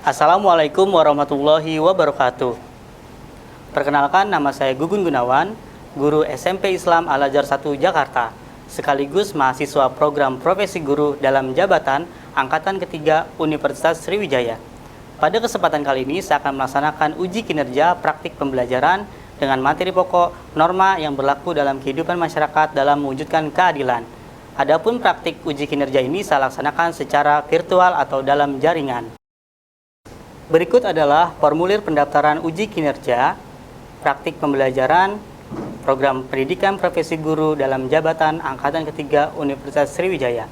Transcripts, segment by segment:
Assalamualaikum warahmatullahi wabarakatuh. Perkenalkan, nama saya Gugun Gunawan, guru SMP Islam Al-Azhar 1 Jakarta, sekaligus mahasiswa program profesi guru dalam jabatan Angkatan Ketiga Universitas Sriwijaya. Pada kesempatan kali ini saya akan melaksanakan uji kinerja praktik pembelajaran dengan materi pokok norma yang berlaku dalam kehidupan masyarakat dalam mewujudkan keadilan. Adapun praktik uji kinerja ini saya laksanakan secara virtual atau dalam jaringan. Berikut adalah formulir pendaftaran uji kinerja praktik pembelajaran program pendidikan profesi guru dalam jabatan Angkatan Ketiga Universitas Sriwijaya.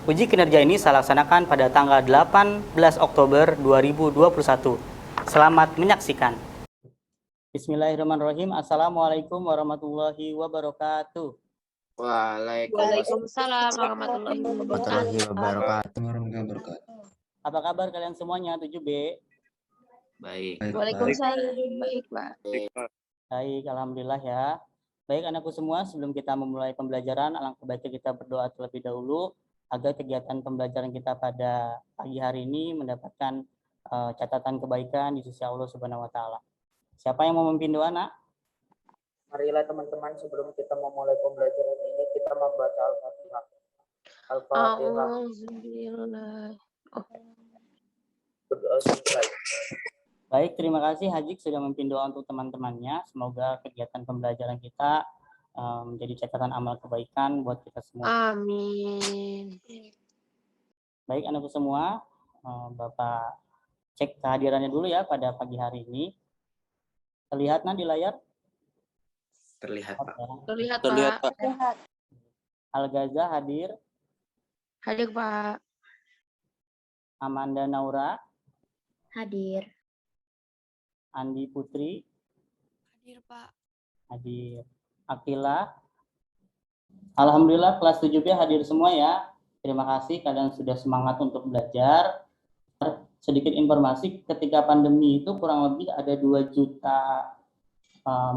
Uji kinerja ini saya laksanakan pada tanggal 18 Oktober 2021. Selamat menyaksikan. Bismillahirrahmanirrahim. Assalamualaikum warahmatullahi wabarakatuh. Waalaikumsalam warahmatullahi wabarakatuh. Apa kabar kalian semuanya? 7B. Baik. Waalaikumsalam. Baik, Pak. Baik, alhamdulillah ya. Baik anakku semua, sebelum kita memulai pembelajaran, alangkah baiknya kita berdoa terlebih dahulu agar kegiatan pembelajaran kita pada pagi hari ini mendapatkan catatan kebaikan di sisi Allah Subhanahu wa taala. Siapa yang mau memimpin doa, Nak? Marilah teman-teman, sebelum kita memulai pembelajaran ini kita membaca Al-Fatihah. Al-Fatihah. Auzubillah. Berdoa selesai. Baik, terima kasih Hajik sudah memimpin doa untuk teman-temannya. Semoga kegiatan pembelajaran kita menjadi catatan amal kebaikan buat kita semua. Amin. Baik anakku semua, Bapak cek kehadirannya dulu ya pada pagi hari ini. Terlihat di layar? Terlihat, Pak. Terlihat, Pak. Al-Gaza hadir. Hadir, Pak. Amanda Naura. Hadir. Andi Putri. Hadir, Pak. Hadir. Akila. Alhamdulillah kelas 7B hadir semua ya. Terima kasih kalian sudah semangat untuk belajar. Sedikit informasi, ketika pandemi itu kurang lebih ada 2 juta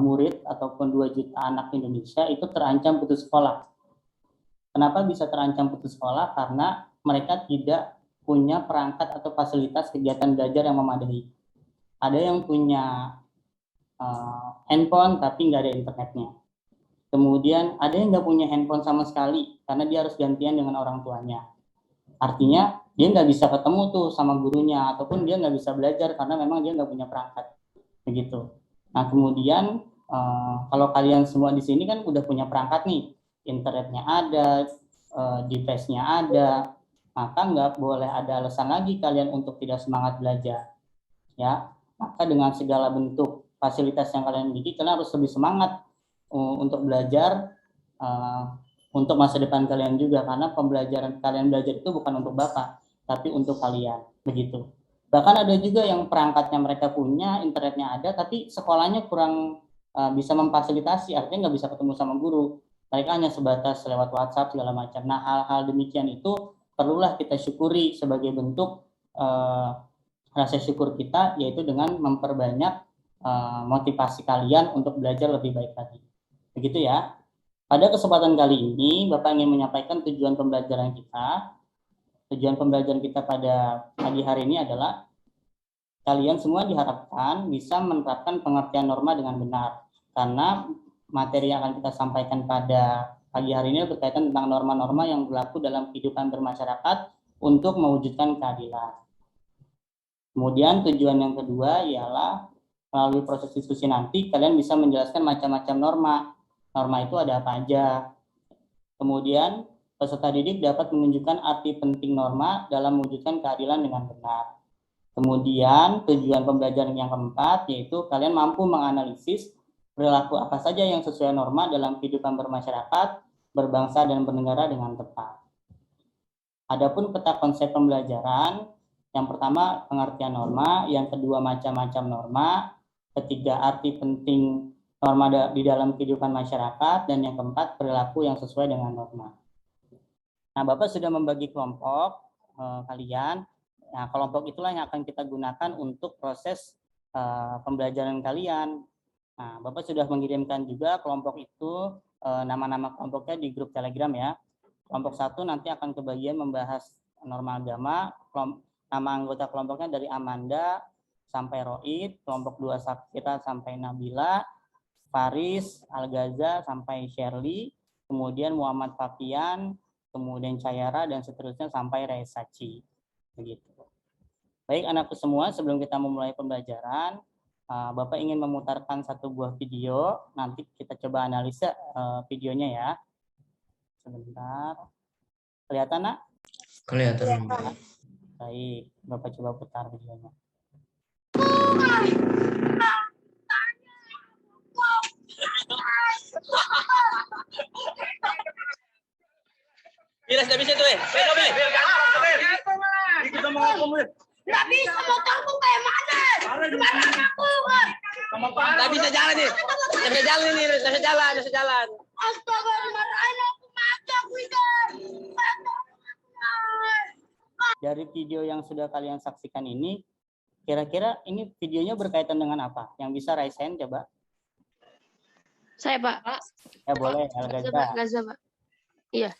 murid ataupun 2 juta anak Indonesia itu terancam putus sekolah. Kenapa bisa terancam putus sekolah? Karena mereka tidak punya perangkat atau fasilitas kegiatan belajar yang memadai. Ada yang punya handphone tapi nggak ada internetnya. Kemudian ada yang nggak punya handphone sama sekali karena dia harus gantian dengan orang tuanya. Artinya dia nggak bisa ketemu tuh sama gurunya ataupun dia nggak bisa belajar karena memang dia nggak punya perangkat. Begitu. Nah kemudian kalau kalian semua di sini kan udah punya perangkat nih, internetnya ada, device-nya ada, maka nggak boleh ada alasan lagi kalian untuk tidak semangat belajar. Ya, maka dengan segala bentuk fasilitas yang kalian miliki, kalian harus lebih semangat untuk belajar untuk masa depan kalian juga, karena pembelajaran kalian belajar itu bukan untuk Bapak, tapi untuk kalian. Begitu. Bahkan ada juga yang perangkatnya mereka punya, internetnya ada, tapi sekolahnya kurang bisa memfasilitasi, artinya nggak bisa ketemu sama guru. Mereka hanya sebatas lewat WhatsApp segala macam. Nah, hal-hal demikian itu perlulah kita syukuri sebagai bentuk rasa syukur kita, yaitu dengan memperbanyak motivasi kalian untuk belajar lebih baik lagi. Begitu ya. Pada kesempatan kali ini, Bapak ingin menyampaikan tujuan pembelajaran kita. Tujuan pembelajaran kita pada pagi hari ini adalah kalian semua diharapkan bisa menerapkan pengertian norma dengan benar. Karena materi yang akan kita sampaikan pada pagi hari ini berkaitan tentang norma-norma yang berlaku dalam kehidupan bermasyarakat untuk mewujudkan keadilan. Kemudian tujuan yang kedua ialah melalui proses diskusi nanti kalian bisa menjelaskan macam-macam norma. Norma itu ada apa aja. Kemudian peserta didik dapat menunjukkan arti penting norma dalam mewujudkan keadilan dengan benar. Kemudian tujuan pembelajaran yang keempat yaitu kalian mampu menganalisis perilaku apa saja yang sesuai norma dalam kehidupan bermasyarakat, berbangsa dan bernegara dengan tepat. Adapun peta konsep pembelajaran, yang pertama pengertian norma, yang kedua macam-macam norma, ketiga arti penting norma di dalam kehidupan masyarakat, dan yang keempat perilaku yang sesuai dengan norma. Nah, Bapak sudah membagi kelompok kalian. Nah, kelompok itulah yang akan kita gunakan untuk proses pembelajaran kalian. Nah, Bapak sudah mengirimkan juga kelompok itu nama-nama kelompoknya di grup Telegram ya. Kelompok 1 nanti akan kebagian membahas norma agama, Nama anggota kelompoknya dari Amanda sampai Roid, kelompok 2 Sakira sampai Nabila, Faris, Algaza sampai Shirley, kemudian Muhammad Fafian, kemudian Cayara, dan seterusnya sampai Resaci. Begitu. Baik anakku semua, sebelum kita memulai pembelajaran, Bapak ingin memutarkan satu buah video. Nanti kita coba analisa videonya ya. Sebentar. Kelihatan, Nak? Kelihatan. Baik, Bapak coba putar videonya. Bila sudah bisa tuh, Nggak bisa, motorku kayak mana? Gimana aku, kan? Nggak bisa jalan nih. Nggak bisa jalan ini, nggak bisa jalan, nggak bisa jalan. Astaga, dimarahin aku mati aku ikan. Dari video yang sudah kalian saksikan ini, kira-kira ini videonya berkaitan dengan apa? Yang bisa raise hand coba? Saya, Pak. Ya boleh, Gaza, Pak. Algaza. Gaza, Pak. Iya.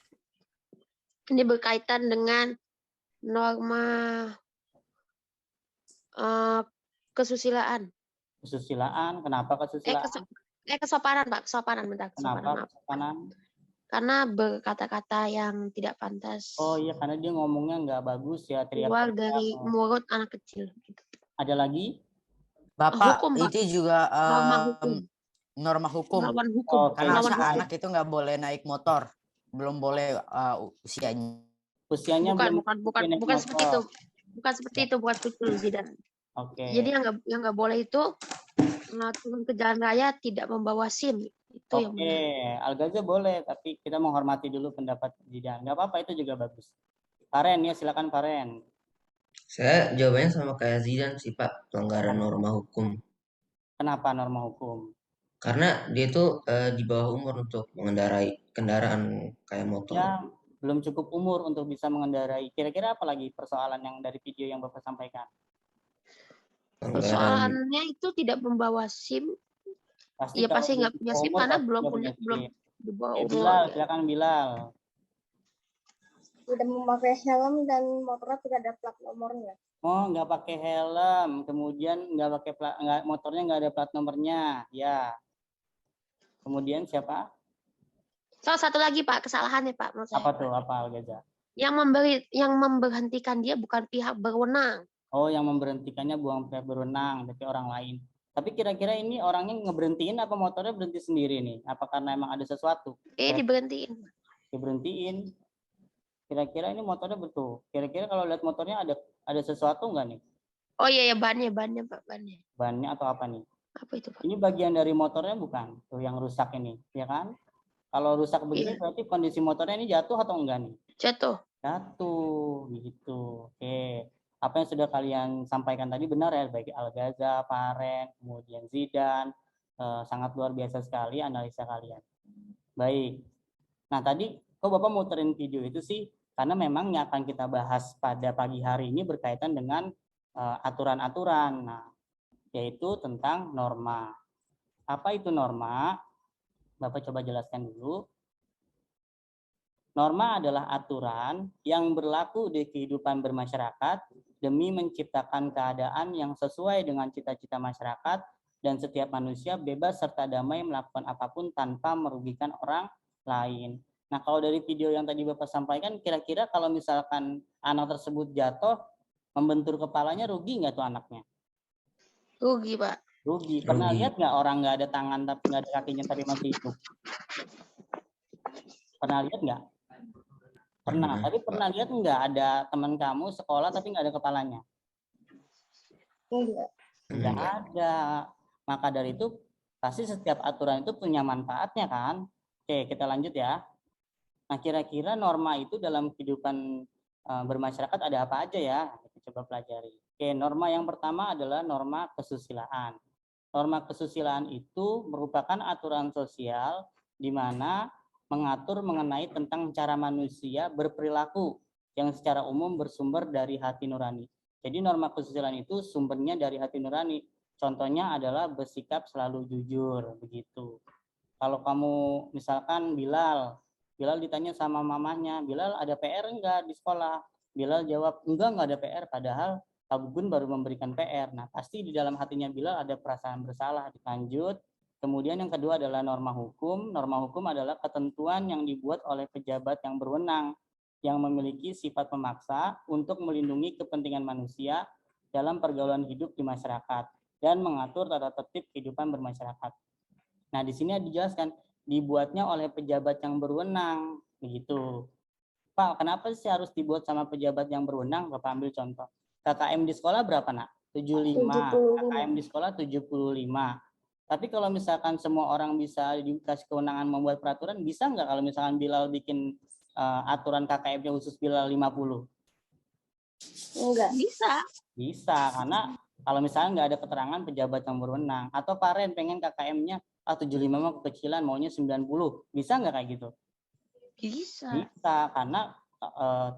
Ini berkaitan dengan norma kesusilaan. Kesusilaan, kenapa kesusilaan? Kesopanan, Pak. Kesopanan, bentar. Kenapa Kesopanan, maaf. kesopanan? Karena berkata-kata yang tidak pantas Oh iya, karena dia ngomongnya nggak bagus ya, keluar teriak-teriak. dari mulut anak kecil. Gitu. Ada lagi? Bapak, Hukum, Pak. itu juga Norma hukum. norma hukum. Lawan hukum. Oh, Karena Lawan hukum. anak itu nggak boleh naik motor, belum boleh usianya. Usianya belum Bukan naik seperti itu. motor. Bukan seperti itu, bukan betul, Zidan. Oke. Jadi yang nggak boleh itu turun ke jalan raya tidak membawa SIM. Itu yang Oke, benar. Algaza boleh, tapi kita menghormati dulu pendapat Zidan. Nggak apa-apa, itu juga bagus. Faren ya, silakan Faren. Saya jawabannya sama kayak Zidan sih Pak, pelanggaran norma hukum. Kenapa norma hukum? Karena dia itu di bawah umur untuk mengendarai kendaraan kayak motor. Ya, belum cukup umur untuk bisa mengendarai. Kira-kira apa lagi persoalan yang dari video yang Bapak sampaikan? Persoalannya itu tidak membawa SIM. Iya pasti nggak punya SIM karena belum di bawah umur. Bilal, Ya. silakan Bilal. Tidak memakai helm dan motornya tidak ada plat nomornya. Oh, nggak pakai helm, kemudian nggak pakai motornya nggak ada plat nomornya, ya. Kemudian siapa? Salah satu lagi Pak kesalahannya Pak menurut saya. Apa tuh? Apa Algaza? Yang memberhentikan dia bukan pihak berwenang. Oh, yang memberhentikannya bukan pihak berwenang, tapi orang lain. Tapi kira-kira ini orangnya ngeberhentiin apa motornya berhenti sendiri nih? Apa karena emang ada sesuatu? Diberhentiin. Diberhentiin. Kira-kira ini motornya betul. Kira-kira kalau lihat motornya ada sesuatu nggak nih? Oh iya ya bannya Pak, bannya. Bannya atau apa nih? Apa itu Pak? Ini bagian dari motornya bukan? Tuh yang rusak ini, ya kan? Kalau rusak begini berarti kondisi motornya ini jatuh atau enggak nih? Jatuh. Jatuh, gitu. Oke. Apa yang sudah kalian sampaikan tadi benar ya, baik Algaza, Faren, kemudian Zidan, sangat luar biasa sekali analisa kalian. Baik. Nah tadi kok Bapak muterin video itu sih? Karena memang yang akan kita bahas pada pagi hari ini berkaitan dengan aturan-aturan, yaitu tentang norma. Apa itu norma? Bapak coba jelaskan dulu. Norma adalah aturan yang berlaku di kehidupan bermasyarakat demi menciptakan keadaan yang sesuai dengan cita-cita masyarakat dan setiap manusia bebas serta damai melakukan apapun tanpa merugikan orang lain. Nah, kalau dari video yang tadi Bapak sampaikan, kira-kira kalau misalkan anak tersebut jatuh, membentur kepalanya, rugi nggak tuh anaknya? Rugi, Pak. Rugi. Pernah lihat nggak orang nggak ada tangan tapi nggak ada kakinya tapi masih hidup? Pernah lihat nggak? Pernah. Tapi pernah lihat nggak ada teman kamu sekolah tapi nggak ada kepalanya? Enggak. Nggak ada. Maka dari itu pasti setiap aturan itu punya manfaatnya kan? Oke, kita lanjut ya. Nah, kira-kira norma itu dalam kehidupan bermasyarakat ada apa aja ya? Kita coba pelajari. Oke, norma yang pertama adalah norma kesusilaan. Norma kesusilaan itu merupakan aturan sosial di mana mengatur mengenai tentang cara manusia berperilaku yang secara umum bersumber dari hati nurani. Jadi norma kesusilaan itu sumbernya dari hati nurani. Contohnya adalah bersikap selalu jujur, begitu. Kalau kamu misalkan Bilal ditanya sama mamanya, Bilal ada PR enggak di sekolah? Bilal jawab, enggak ada PR, padahal Pak Gugun baru memberikan PR. Nah, pasti di dalam hatinya Bilal ada perasaan bersalah. Lanjut. Kemudian yang kedua adalah norma hukum. Norma hukum adalah ketentuan yang dibuat oleh pejabat yang berwenang, yang memiliki sifat memaksa untuk melindungi kepentingan manusia dalam pergaulan hidup di masyarakat dan mengatur tata tertib kehidupan bermasyarakat. Nah, di sini dijelaskan dibuatnya oleh pejabat yang berwenang, begitu. Pak, kenapa sih harus dibuat sama pejabat yang berwenang? Bapak ambil contoh. KKM di sekolah berapa, Nak? 75. KKM di sekolah 75. Tapi kalau misalkan semua orang bisa dikasih kewenangan membuat peraturan, bisa nggak kalau misalkan Bilal bikin aturan KKM-nya khusus Bilal 50? Enggak. Bisa. Bisa, karena kalau misalnya nggak ada keterangan pejabat yang berwenang. Atau Pak Ren pengen KKM-nya 75 mah kekecilan, maunya 90. Bisa nggak kayak gitu? Bisa. Bisa, karena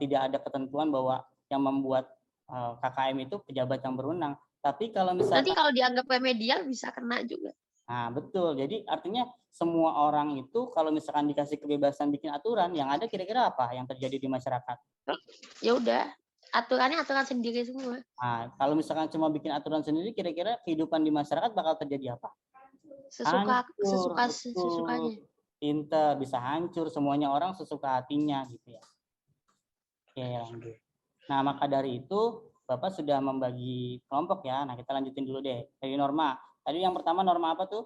tidak ada ketentuan bahwa yang membuat KKM itu pejabat yang berwenang. Tapi kalau misalnya Nanti kalau dianggap remedial bisa kena juga. Nah, betul. Jadi artinya semua orang itu kalau misalkan dikasih kebebasan bikin aturan, yang ada kira-kira apa yang terjadi di masyarakat? Ya udah, aturannya aturan sendiri semua. Nah, kalau misalkan cuma bikin aturan sendiri, kira-kira kehidupan di masyarakat bakal terjadi apa? Sesukanya. Pinter, bisa hancur, semuanya orang sesuka hatinya gitu ya. Oke, lanjut. Nah, maka dari itu Bapak sudah membagi kelompok ya. Nah, kita lanjutin dulu deh dari norma. Tadi yang pertama norma apa tuh?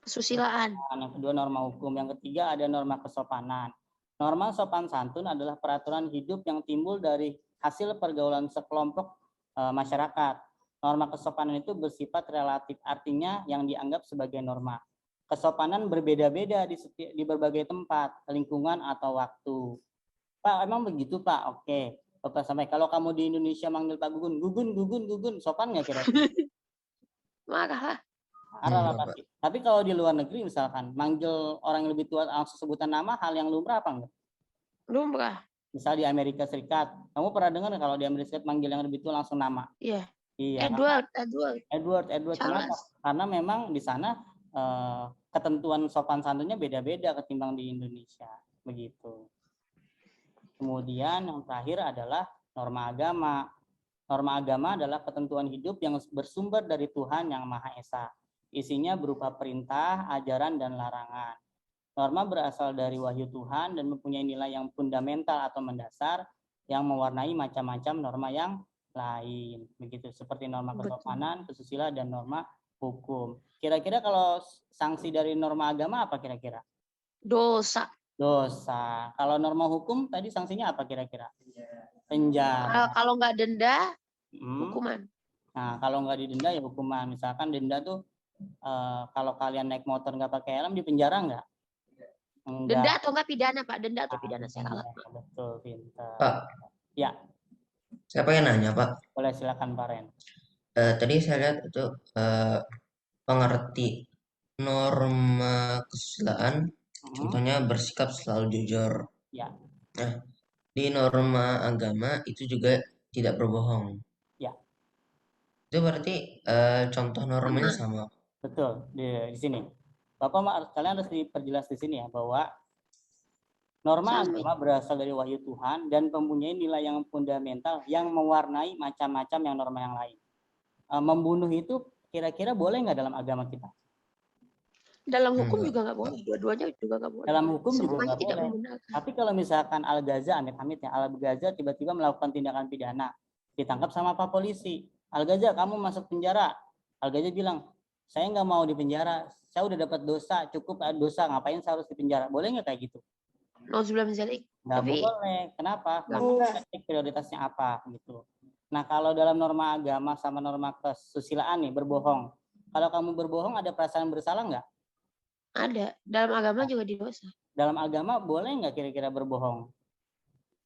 Kesusilaan. Yang kedua norma hukum. Yang ketiga ada norma kesopanan. Norma sopan santun adalah peraturan hidup yang timbul dari hasil pergaulan sekelompok masyarakat. Norma kesopanan itu bersifat relatif, artinya yang dianggap sebagai norma. Kesopanan berbeda-beda di berbagai tempat, lingkungan atau waktu. Pak, emang begitu Pak? Oke. Bapak sampai kalau kamu di Indonesia manggil Pak Gugun, Gugun, sopan nggak kira-kira? Marah lah. Marah lah pasti. Tapi kalau di luar negeri misalkan, manggil orang yang lebih tua langsung sebutan nama, hal yang lumrah apa enggak? Lumrah. Misal di Amerika Serikat, kamu pernah dengar kalau di Amerika Serikat manggil yang lebih tua langsung nama? Iya. Iya. Edward. Kenapa? Karena memang di sana ketentuan sopan santunnya beda-beda ketimbang di Indonesia, begitu. Kemudian yang terakhir adalah norma agama. Norma agama adalah ketentuan hidup yang bersumber dari Tuhan Yang Maha Esa. Isinya berupa perintah, ajaran, dan larangan. Norma berasal dari wahyu Tuhan dan mempunyai nilai yang fundamental atau mendasar yang mewarnai macam-macam norma yang lain. Begitu, seperti norma kesopanan, kesusila, dan norma hukum. Kira-kira kalau sanksi dari norma agama apa kira-kira? Dosa. Kalau norma hukum tadi sanksinya apa kira-kira? Penjara. Kalau nggak denda, hukuman. Nah, kalau nggak didenda ya hukuman. Misalkan denda tuh kalau kalian naik motor nggak pakai helm di penjara nggak? Denda atau nggak pidana Pak? Denda atau pidana saya kalah. Betul, pintar. Pak. Ya. Saya pengen nanya Pak. Boleh silakan Pak Ren. Tadi saya lihat itu pengerti norma kesusilaan. Contohnya bersikap selalu jujur. Ya. Nah, di norma agama itu juga tidak berbohong. Ya. Itu berarti contoh normanya sama. Betul, di sini. Bapak kalian harus diperjelas di sini ya bahwa norma agama berasal dari wahyu Tuhan dan mempunyai nilai yang fundamental yang mewarnai macam-macam yang norma yang lain. Membunuh itu kira-kira boleh nggak dalam agama kita? Dalam hukum juga nggak boleh, dua-duanya juga nggak boleh. Dalam hukum semuanya juga tidak boleh. menggunakan. Tapi kalau misalkan Al-Ghaza, amit-amit ya, Al-Ghaza tiba-tiba melakukan tindakan pidana, ditangkap sama Pak Polisi. Al-Ghaza, kamu masuk penjara. Al-Ghaza bilang, saya nggak mau di penjara, saya udah dapat dosa, cukup dosa, ngapain saya harus di penjara? Boleh nggak kayak gitu? Nggak boleh. Kenapa? Prioritasnya apa gitu. Nah, kalau dalam norma agama sama norma kesusilaan nih, berbohong. Kalau kamu berbohong ada perasaan bersalah nggak? Ada. Dalam agama juga dosa. Dalam agama boleh nggak kira-kira berbohong?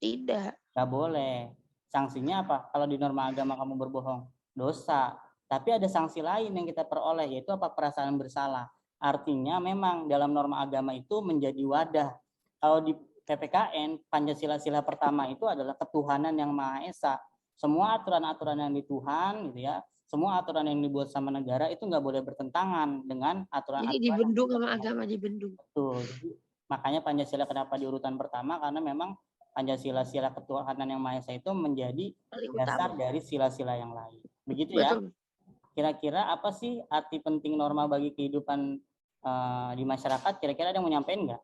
Tidak. Nggak boleh. Sanksinya apa? Kalau di norma agama kamu berbohong, dosa. Tapi ada sanksi lain yang kita peroleh, yaitu apa? Perasaan bersalah. Artinya memang dalam norma agama itu menjadi wadah. Kalau di PPKN, Pancasila pertama itu adalah ketuhanan yang Maha Esa. Semua aturan-aturan yang di Tuhan, gitu ya, semua aturan yang dibuat sama negara itu nggak boleh bertentangan dengan aturan. Jadi dibendung sama agama, dibendung. Betul. Jadi, makanya Pancasila kenapa di urutan pertama, karena memang Pancasila, sila ketuhanan yang Maha Esa itu menjadi Paling dasar utama. dari sila-sila yang lain. Begitu ya. Betul. Kira-kira apa sih arti penting norma bagi kehidupan di masyarakat? Kira-kira ada yang mau nyampein nggak?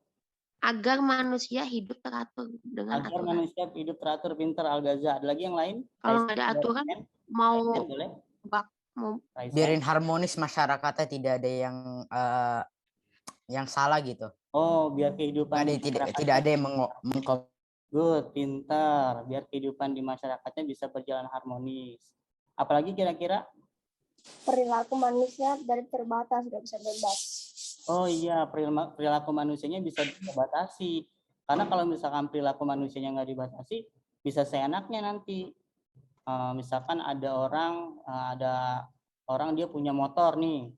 Agar manusia hidup teratur dengan Agar aturan. manusia hidup teratur, pinter, Al-Ghaza. Ada lagi yang lain? Kalau nggak ada aturan, mau boleh? mau Raisa? Biarin harmonis masyarakatnya, tidak ada yang salah gitu. Oh, biar kehidupan Tidak ada yang good, pintar. Biar kehidupan di masyarakatnya bisa berjalan harmonis. Apalagi kira-kira? Perilaku manusia dari terbatas, nggak bisa bebas. Oh iya, perilaku manusianya bisa dibatasi. Karena kalau misalkan perilaku manusianya nggak dibatasi, bisa seenaknya nanti. Misalkan ada orang dia punya motor nih,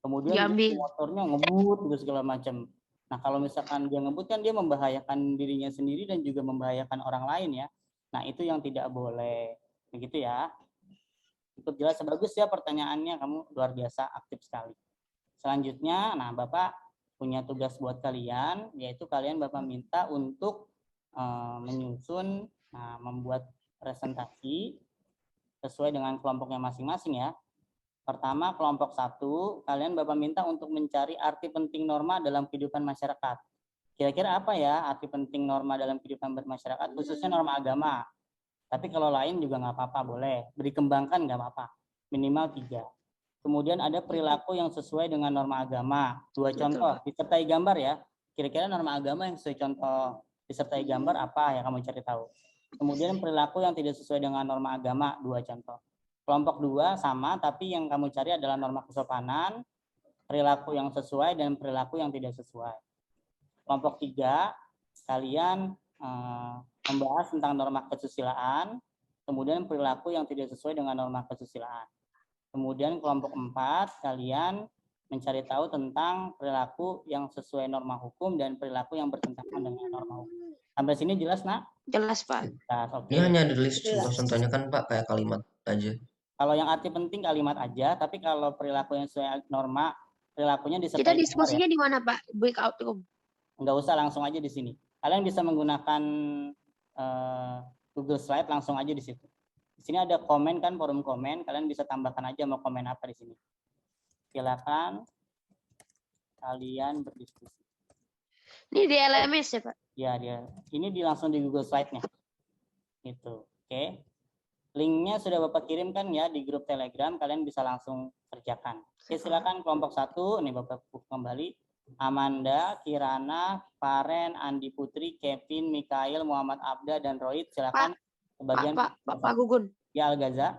kemudian dia motornya ngebut gitu segala macam. Nah kalau misalkan dia ngebut kan dia membahayakan dirinya sendiri dan juga membahayakan orang lain ya. Nah itu yang tidak boleh, begitu ya. Cukup jelas, bagus ya pertanyaannya, kamu luar biasa aktif sekali. Selanjutnya, nah Bapak punya tugas buat kalian, yaitu kalian Bapak minta untuk menyusun, membuat presentasi sesuai dengan kelompoknya masing-masing ya. Pertama, kelompok 1, kalian Bapak minta untuk mencari arti penting norma dalam kehidupan masyarakat. Kira-kira apa ya arti penting norma dalam kehidupan bermasyarakat, khususnya norma agama. Tapi kalau lain juga nggak apa-apa, boleh. Dikembangkan nggak apa-apa, minimal 3. Kemudian ada perilaku yang sesuai dengan norma agama. 2 contoh, disertai gambar ya. Kira-kira norma agama yang sesuai contoh disertai gambar apa yang kamu cari tahu. Kemudian perilaku yang tidak sesuai dengan norma agama, 2 contoh. Kelompok 2 sama, tapi yang kamu cari adalah norma kesopanan, perilaku yang sesuai, dan perilaku yang tidak sesuai. Kelompok 3, kalian membahas tentang norma kesusilaan, kemudian perilaku yang tidak sesuai dengan norma kesusilaan. Kemudian kelompok 4, kalian mencari tahu tentang perilaku yang sesuai norma hukum dan perilaku yang bertentangan dengan norma hukum. Sampai sini jelas, Nak? Jelas, Pak. Jelas, oke. Ini hanya ada list contoh-contohnya kan Pak, kayak kalimat aja. Kalau yang arti penting kalimat aja, tapi kalau perilaku yang sesuai norma, perilakunya disertai. Kita diskusinya di mana, Pak? Breakout room. Enggak usah, langsung aja di sini. Kalian bisa menggunakan Google Slide, langsung aja di situ. Di sini ada komen kan, forum komen, kalian bisa tambahkan aja mau komen apa di sini. Silakan kalian berdiskusi. Ini di LMS ya, Pak? Ya, ini langsung di Google Slide-nya. Gitu. Oke. Linknya sudah Bapak kirimkan ya di grup Telegram, kalian bisa langsung kerjakan. Oke, silakan kelompok 1, nih Bapak kembali. Amanda, Kirana, Faren, Andi Putri, Kevin, Mikael, Muhammad Abda, dan Rohit. Silakan. Pak Gugun. Ya, Al-Ghaza.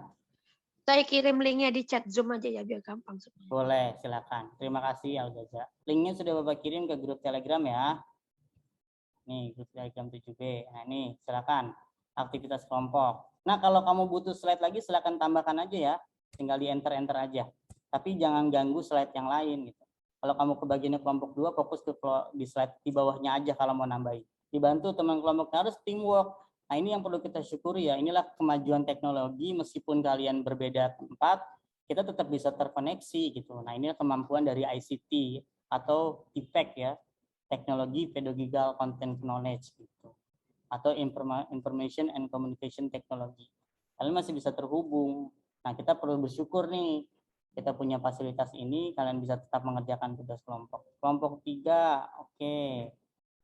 Saya kirim linknya di chat Zoom aja ya, biar gampang. Boleh, silakan. Terima kasih, Al-Ghaza. Linknya sudah Bapak kirim ke grup Telegram ya. Nih, grup Telegram 7B. Nah, ini silakan. Aktivitas kelompok. Nah, kalau kamu butuh slide lagi, silakan tambahkan aja ya. Tinggal di enter-enter aja. Tapi jangan ganggu slide yang lain gitu. Kalau kamu kebagiannya kelompok 2, fokus di slide di bawahnya aja kalau mau nambahin. Dibantu teman kelompoknya, harus teamwork. Nah, ini yang perlu kita syukuri ya. Inilah kemajuan teknologi, meskipun kalian berbeda tempat, kita tetap bisa terkoneksi gitu. Nah, inilah kemampuan dari ICT atau IPEC ya. Teknologi Pedagogical Content Knowledge gitu. Atau Information and Communication Technology. Kalian masih bisa terhubung. Nah, kita perlu bersyukur nih. Kita punya fasilitas ini, kalian bisa tetap mengerjakan tugas kelompok. Kelompok 3, oke.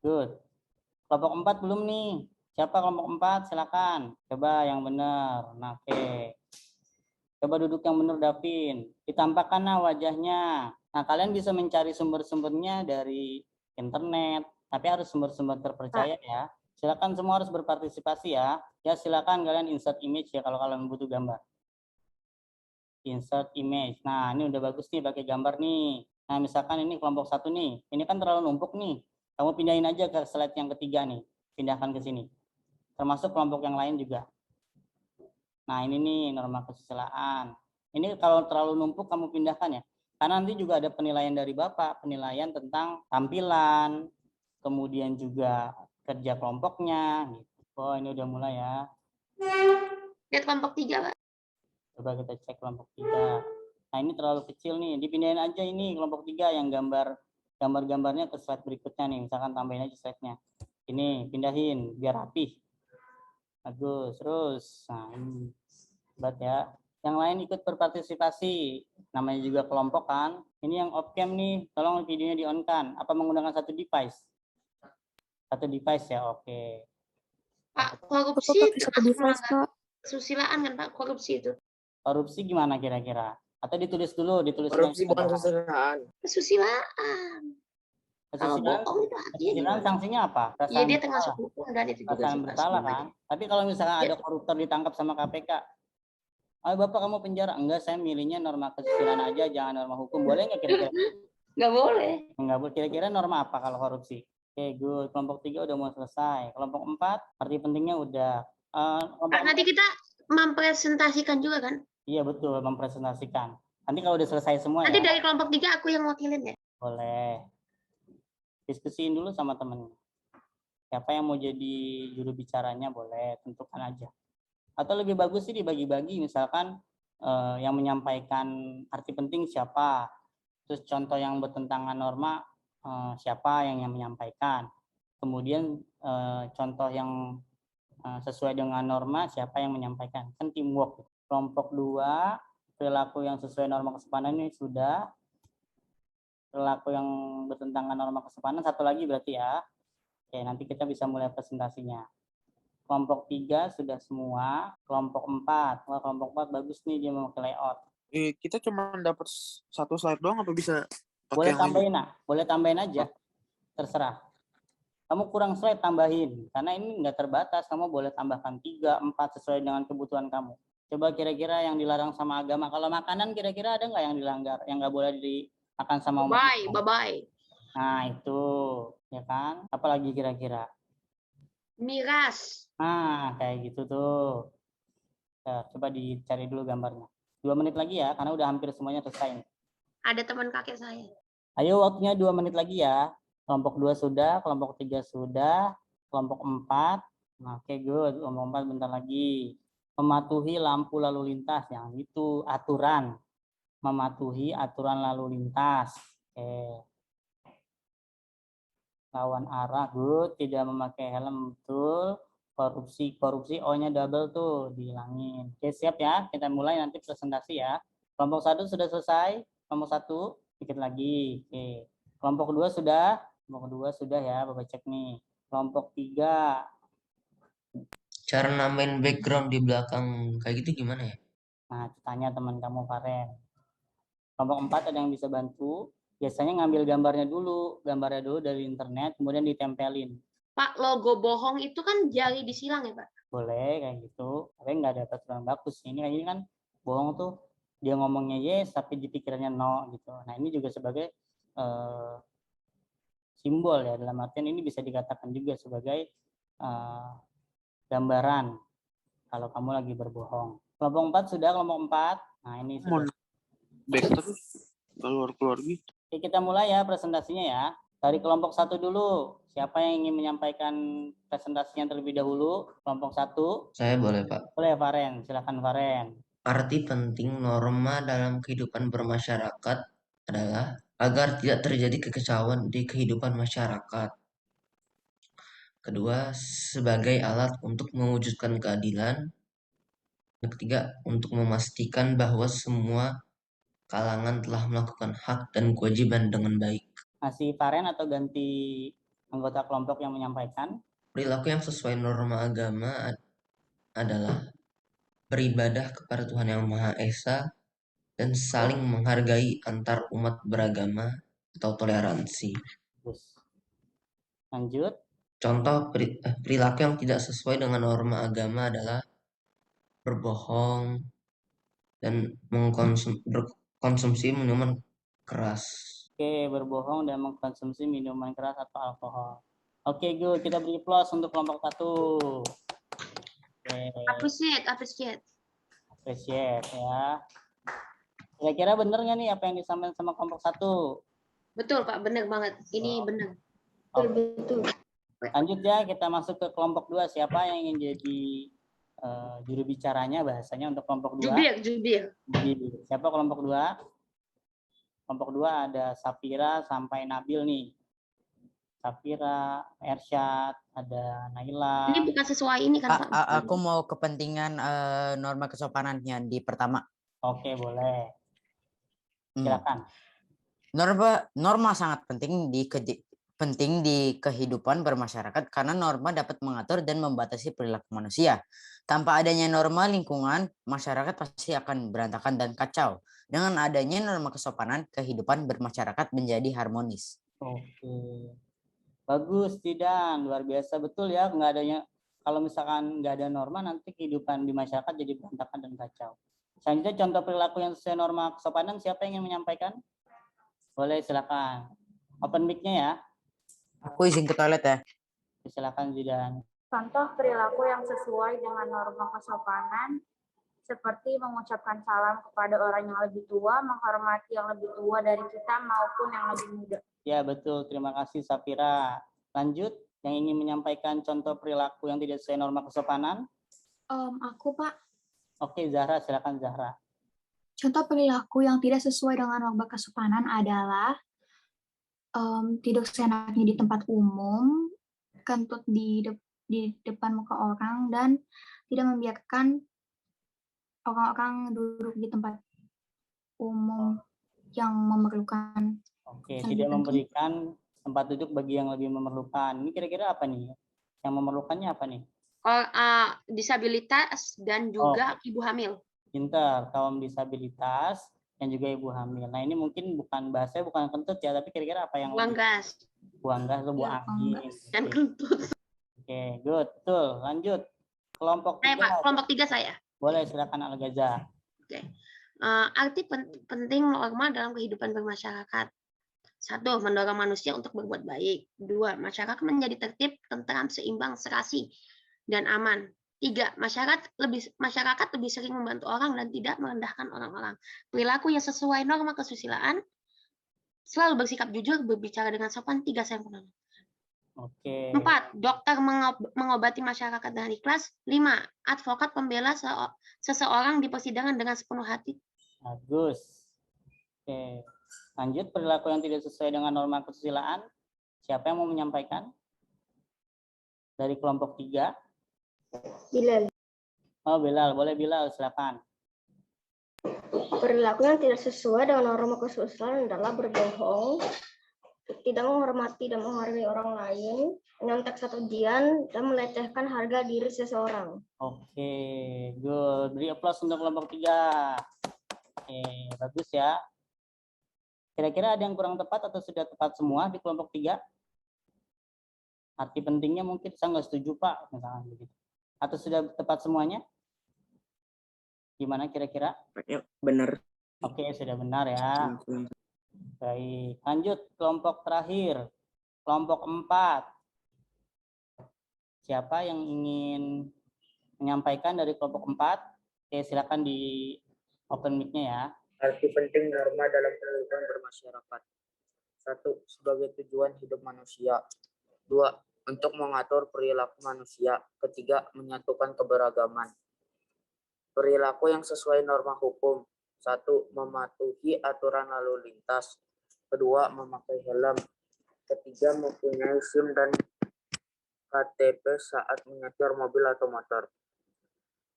Good. Kelompok 4 belum nih. Siapa kelompok 4? Silakan. Coba yang benar. Nah, oke. Coba duduk yang benar, Davin. Ditampakkan wajahnya. Nah, kalian bisa mencari sumber-sumbernya dari internet, tapi harus sumber-sumber terpercaya ya. Silakan semua harus berpartisipasi ya. Ya, silakan kalian insert image ya kalau kalian butuh gambar. Insert image. Nah, ini udah bagus nih pakai gambar nih. Nah, misalkan ini kelompok 1 nih. Ini kan terlalu numpuk nih. Kamu pindahin aja ke slide yang ketiga nih. Pindahkan ke sini. Termasuk kelompok yang lain juga. Nah, ini nih norma kesusilaan. Ini kalau terlalu numpuk kamu pindahkan ya. Karena nanti juga ada penilaian dari Bapak, penilaian tentang tampilan, kemudian juga kerja kelompoknya gitu. Oh, ini udah mulai ya. Lihat kelompok 3, Pak. Coba kita cek kelompok 3. Nah, ini terlalu kecil nih. Dipindahin aja ini kelompok 3 yang gambarnya ke slide berikutnya nih. Misalkan tambahin aja slide-nya. Ini pindahin biar rapih. Bagus. Terus, nah ini buat ya. Yang lain ikut berpartisipasi. Namanya juga kelompok kan. Ini yang off cam nih, tolong videonya di on kan. Apa menggunakan satu device? Satu device ya, oke. Pak, korupsi melanggar kesusilaan kan Pak, korupsi itu. Korupsi gimana kira-kira? Atau ditulis dulu, ditulis. Korupsi bukan kesusilaan. Kesusilaan. Kalau Kesusilaan, bohong itu artinya kesusilaan gimana? sanksinya apa? Ya dia Perasaan termasuk bersalah. hukum dan itu juga Perasaan sih Pak bersalah kan? sebenarnya. Tapi kalau misalnya Ya. ada koruptor ditangkap sama KPK, ayo Bapak kamu penjara. Enggak, saya milihnya norma kesusilaan aja, jangan norma hukum. Boleh nggak kira-kira? Nggak boleh. Nggak boleh. Kira-kira norma apa kalau korupsi? Oke, good. Kelompok 3 udah mau selesai. Kelompok 4, arti pentingnya udah. Pak, nanti kita mempresentasikan juga kan? Iya betul, mempresentasikan. Nanti kalau udah selesai semua Nanti ya, dari kelompok 3 aku yang wakilin ya. boleh. Diskusiin dulu sama temen. Siapa yang mau jadi juru bicaranya boleh, tentukan aja. Atau lebih bagus sih dibagi-bagi, misalkan yang menyampaikan arti penting siapa, terus contoh yang bertentangan norma siapa yang menyampaikan, kemudian contoh yang sesuai dengan norma siapa yang menyampaikan, kan teamwork. Kelompok 2, perilaku yang sesuai norma kesopanan ini sudah. Perilaku yang bertentangan norma kesopanan satu lagi berarti ya. Oke, nanti kita bisa mulai presentasinya. Kelompok 3 sudah semua. Kelompok 4, wah kelompok 4 bagus nih dia memakai layout. Kita cuma dapat satu slide doang, apa bisa Boleh pakai yang lain? tambahin, boleh tambahin aja, terserah. Kamu kurang slide tambahin, karena ini nggak terbatas. Kamu boleh tambahkan 3, 4 sesuai dengan kebutuhan kamu. Coba kira-kira yang dilarang sama agama. Kalau makanan kira-kira ada nggak yang dilanggar, yang nggak boleh dimakan sama umat? Bye. Nah itu, ya kan? Apalagi kira-kira? Miras. Nah kayak gitu tuh. Ya, coba dicari dulu gambarnya. 2 menit lagi ya, karena udah hampir semuanya selesai. Ada teman kakek saya. Ayo waktunya 2 menit lagi ya. Kelompok 2 sudah, kelompok 3 sudah, kelompok 4. Nah, oke, good. Kelompok 4 bentar lagi. Mematuhi lampu lalu lintas, yang itu aturan. Mematuhi aturan lalu lintas. Oke. Lawan arah, good. Tidak memakai helm, betul. Korupsi O-nya double tuh, dihilangin. Oke, siap ya. Kita mulai nanti presentasi ya. Kelompok 1 sudah selesai. Kelompok 1, dikit lagi. Oke. Kelompok 2 sudah. Kelompok 2 sudah ya, Bapak cek nih. Kelompok 3. Cara nambahin background di belakang kayak gitu gimana ya? Nah, tanya teman kamu, Faren. Kelompok 4 ada yang bisa bantu. Biasanya ngambil gambarnya dulu dari internet, kemudian ditempelin. Pak, logo bohong itu kan jari disilang ya, Pak? Boleh kayak gitu, tapi nggak ada peraturan bagus. Ini kayak gini kan bohong tuh, dia ngomongnya yes, tapi di pikirannya no gitu. Nah ini juga sebagai simbol ya, dalam artian ini bisa dikatakan juga sebagai gambaran kalau kamu lagi berbohong. Kelompok 4 sudah, kelompok 4. Nah ini sudah. Back terus, keluar gitu. Oke, kita mulai ya presentasinya ya. Dari kelompok 1 dulu. Siapa yang ingin menyampaikan presentasinya terlebih dahulu? Kelompok 1. Saya boleh, Pak. Boleh, Faren. Silakan, Faren. Arti penting norma dalam kehidupan bermasyarakat adalah agar tidak terjadi kekacauan di kehidupan masyarakat. Kedua, sebagai alat untuk mewujudkan keadilan. Yang ketiga, untuk memastikan bahwa semua kalangan telah melakukan hak dan kewajiban dengan baik. Masih Faren atau ganti anggota kelompok yang menyampaikan? Perilaku yang sesuai norma agama adalah beribadah kepada Tuhan Yang Maha Esa dan saling menghargai antar umat beragama atau toleransi. Lanjut. Contoh perilaku yang tidak sesuai dengan norma agama adalah berbohong dan mengkonsumsi minuman keras. Oke, berbohong dan mengkonsumsi minuman keras atau alkohol. Oke, good. Kita beri plus untuk kelompok 1. Oke. Appreciate ya. Kira-kira bener nggak nih apa yang disampaikan sama kelompok 1? Betul, Pak. Bener banget. Ini benar. Betul. Lanjut ya, kita masuk ke kelompok 2. Siapa yang ingin jadi juru bicaranya bahasanya untuk kelompok 2? Jubir. Siapa kelompok 2? Kelompok 2 ada Safira sampai Nabil nih. Safira, Ersyad, ada Naila. Ini bukan sesuai ini kan Pak? Aku mau kepentingan norma kesopanannya di pertama. Oke, boleh. Silakan. Norma sangat penting di kehidupan bermasyarakat karena norma dapat mengatur dan membatasi perilaku manusia. Tanpa adanya norma lingkungan, masyarakat pasti akan berantakan dan kacau. Dengan adanya norma kesopanan, kehidupan bermasyarakat menjadi harmonis. Oke. Bagus, Tidan. Luar biasa. Betul ya, nggak adanya, kalau misalkan nggak ada norma, nanti kehidupan di masyarakat jadi berantakan dan kacau. Selanjutnya, contoh perilaku yang sesuai norma kesopanan, siapa yang ingin menyampaikan? Boleh, silakan. Open mic-nya ya. Aku izin ke toilet ya. Silakan, Tidan. Contoh perilaku yang sesuai dengan norma kesopanan seperti mengucapkan salam kepada orang yang lebih tua, menghormati yang lebih tua dari kita maupun yang lebih muda. Ya, betul. Terima kasih, Safira. Lanjut, yang ingin menyampaikan contoh perilaku yang tidak sesuai norma kesopanan? Aku, Pak. Oke, Zahra, silakan Zahra. Contoh perilaku yang tidak sesuai dengan norma kesopanan adalah tidur seenaknya di tempat umum, kentut di depan muka orang, dan tidak membiarkan orang-orang duduk di tempat umum yang memerlukan. Oke, tidak memberikan tempat duduk bagi yang lebih memerlukan. Ini kira-kira apa nih? Yang memerlukannya apa nih? Disabilitas dan juga ibu hamil. Pintar, kaum disabilitas dan juga ibu hamil. Nah, ini mungkin bahasanya bukan kentut ya, tapi kira-kira apa yang buang gas. Buang gas atau buang angin. Dan kentut. Oke, good. Betul. Lanjut. Kelompok 3. Pak, kelompok 3 saya. Boleh, silakan Al-Gaza. Oke. Arti penting norma dalam kehidupan bermasyarakat. 1. Mendorong manusia untuk berbuat baik. 2. Masyarakat menjadi tertib, tentram, seimbang, serasi, dan aman. 3. Masyarakat lebih sering membantu orang dan tidak merendahkan orang-orang. Perilaku yang sesuai norma kesusilaan, selalu bersikap jujur, berbicara dengan sopan, 3 sempurna. Oke. 4. Dokter mengobati masyarakat dengan ikhlas. 5. Advokat pembela seseorang di persidangan dengan sepenuh hati. Bagus. Oke. Lanjut, perilaku yang tidak sesuai dengan norma kesusilaan. Siapa yang mau menyampaikan? Dari kelompok 3. Bilal. Oh, Bilal. Boleh Bilal, silakan. Perilaku yang tidak sesuai dengan norma kesusilaan adalah berbohong, tidak menghormati dan menghargai orang lain, menyontek satu ujian, dan melecehkan harga diri seseorang. Oke, good. Beri aplaus untuk kelompok 3. Oke, bagus ya. Kira-kira ada yang kurang tepat atau sudah tepat semua di kelompok 3? Arti pentingnya mungkin saya nggak setuju, Pak, misalkan begitu. Atau sudah tepat semuanya? Gimana kira-kira? Ya, benar. Oke, sudah benar ya. Baik, lanjut kelompok terakhir. Kelompok 4. Siapa yang ingin menyampaikan dari kelompok 4? Oke, silakan di open mic-nya ya. Arti penting norma dalam kehidupan bermasyarakat. 1. Sebagai tujuan hidup manusia. 2. Untuk mengatur perilaku manusia. 3. Menyatukan keberagaman. Perilaku yang sesuai norma hukum. 1. Mematuhi aturan lalu lintas. 2. Memakai helm. 3. Mempunyai SIM dan KTP saat menyetir mobil atau motor.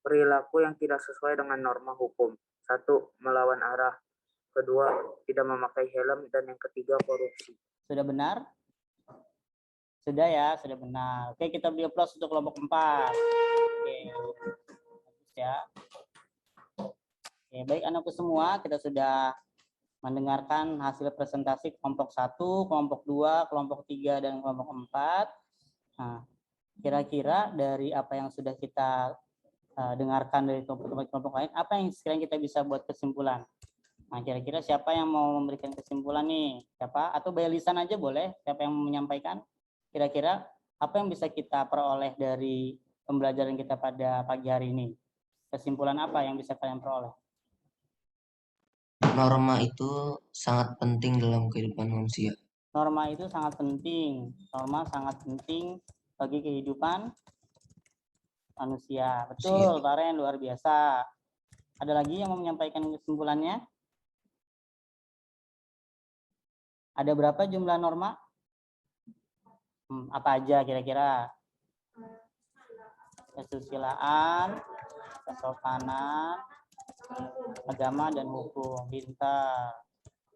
Perilaku yang tidak sesuai dengan norma hukum. 1. Melawan arah. 2. Tidak memakai helm. Dan yang 3. Korupsi. Sudah benar? Sudah ya, sudah benar. Oke, kita beri aplaus untuk kelompok 4. Oke, bagus ya. Oke, baik anakku semua, kita sudah mendengarkan hasil presentasi kelompok 1, kelompok 2, kelompok 3, dan kelompok 4. Nah, kira-kira dari apa yang sudah kita dengarkan dari kelompok lain, apa yang sekiranya kita bisa buat kesimpulan? Nah, kira-kira siapa yang mau memberikan kesimpulan nih? Siapa? Atau by lisan aja boleh, siapa yang mau menyampaikan? Kira-kira apa yang bisa kita peroleh dari pembelajaran kita pada pagi hari ini? Kesimpulan apa yang bisa kalian peroleh? Norma itu sangat penting dalam kehidupan manusia. Norma itu sangat penting. Norma sangat penting bagi kehidupan manusia. Betul, Pak Ren, luar biasa. Ada lagi yang mau menyampaikan kesimpulannya? Ada berapa jumlah norma? Apa aja kira-kira? Kesusilaan, kesopanan, agama dan hukum. Pintar.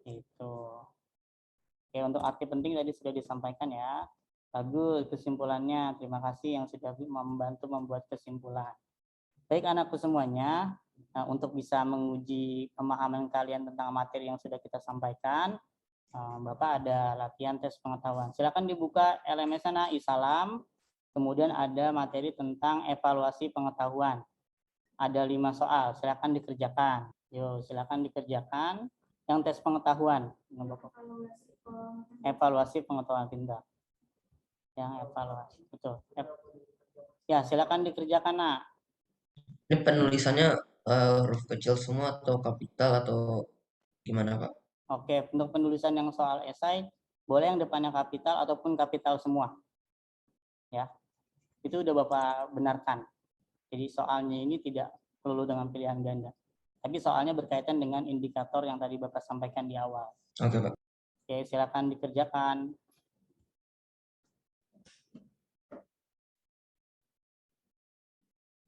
Itu. Oke, untuk arti penting tadi sudah disampaikan ya. Bagus kesimpulannya. Terima kasih yang sudah membantu membuat kesimpulan. Baik anakku semuanya, untuk bisa menguji pemahaman kalian tentang materi yang sudah kita sampaikan, Bapak ada latihan tes pengetahuan. Silakan dibuka LMS sana Isalam. Kemudian ada materi tentang evaluasi pengetahuan. Ada 5 soal, silakan dikerjakan. Yuk, silakan dikerjakan yang tes pengetahuan. Evaluasi pengetahuan pintar. Yang evaluasi, betul. Ya, silakan dikerjakan, Nak. Ini penulisannya huruf kecil semua atau kapital atau gimana, Pak? Oke, untuk penulisan yang soal esai, boleh yang depannya kapital ataupun kapital semua. Ya, itu udah Bapak benarkan. Jadi soalnya ini tidak perlu dengan pilihan ganda. Tapi soalnya berkaitan dengan indikator yang tadi Bapak sampaikan di awal. Oke, Pak. Oke, silakan dikerjakan.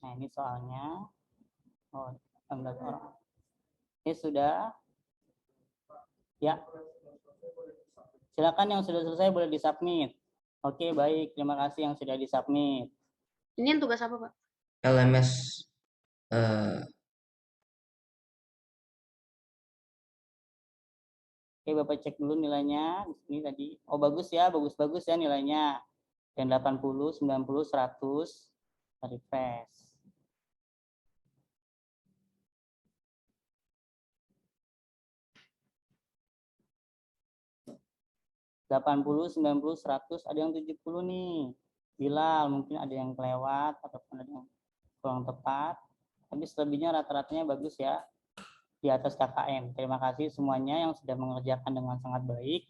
Nah, ini soalnya. Oh, 16 orang. Ini sudah. Ya. Silakan yang sudah selesai boleh disubmit. Oke, baik. Terima kasih yang sudah disubmit. Ini yang tugas apa, Pak? LMS Oke, Bapak cek dulu nilainya. Ini tadi. Oh, bagus ya. Bagus-bagus ya nilainya. Dan 80, 90, 100. Refresh. $80, 90, 100, ada yang 70 nih. Bilal, mungkin ada yang kelewat ataupun ada yang kurang tepat. Tapi selebihnya rata-ratanya bagus ya. Di atas KKM. Terima kasih semuanya yang sudah mengerjakan dengan sangat baik.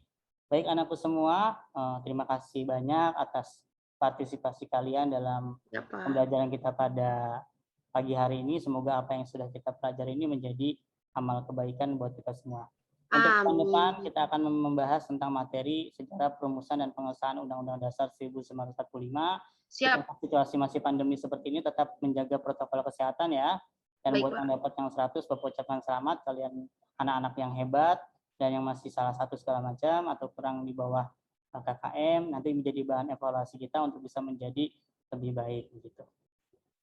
Baik anakku semua, terima kasih banyak atas partisipasi kalian dalam pembelajaran kita pada pagi hari ini. Semoga apa yang sudah kita pelajari ini menjadi amal kebaikan buat kita semua. Untuk tahun depan kita akan membahas tentang materi sejarah perumusan dan pengesahan Undang-Undang Dasar 1945. Siap. Situasi masih pandemi seperti ini tetap menjaga protokol kesehatan ya. Dan Baik, buat yang dapat yang 100, Bapak ucapkan selamat. Kalian anak-anak yang hebat dan yang masih salah satu segala macam atau kurang di bawah KKM nanti menjadi bahan evaluasi kita untuk bisa menjadi lebih baik begitu.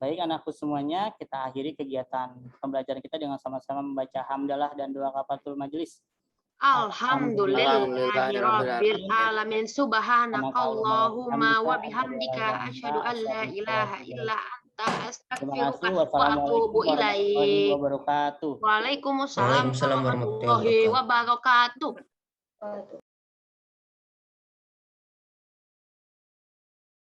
Baik anakku semuanya, kita akhiri kegiatan pembelajaran kita dengan sama-sama membaca hamdalah dan doa kafatul majelis. Alhamdulillahirabbil alamin. Subhanakallahumma wa bihamdika asyhadu an la ilaha illa anta astaghfiruka wa atubu ilaik. Waalaikumsalam warahmatullahi wabarakatuh.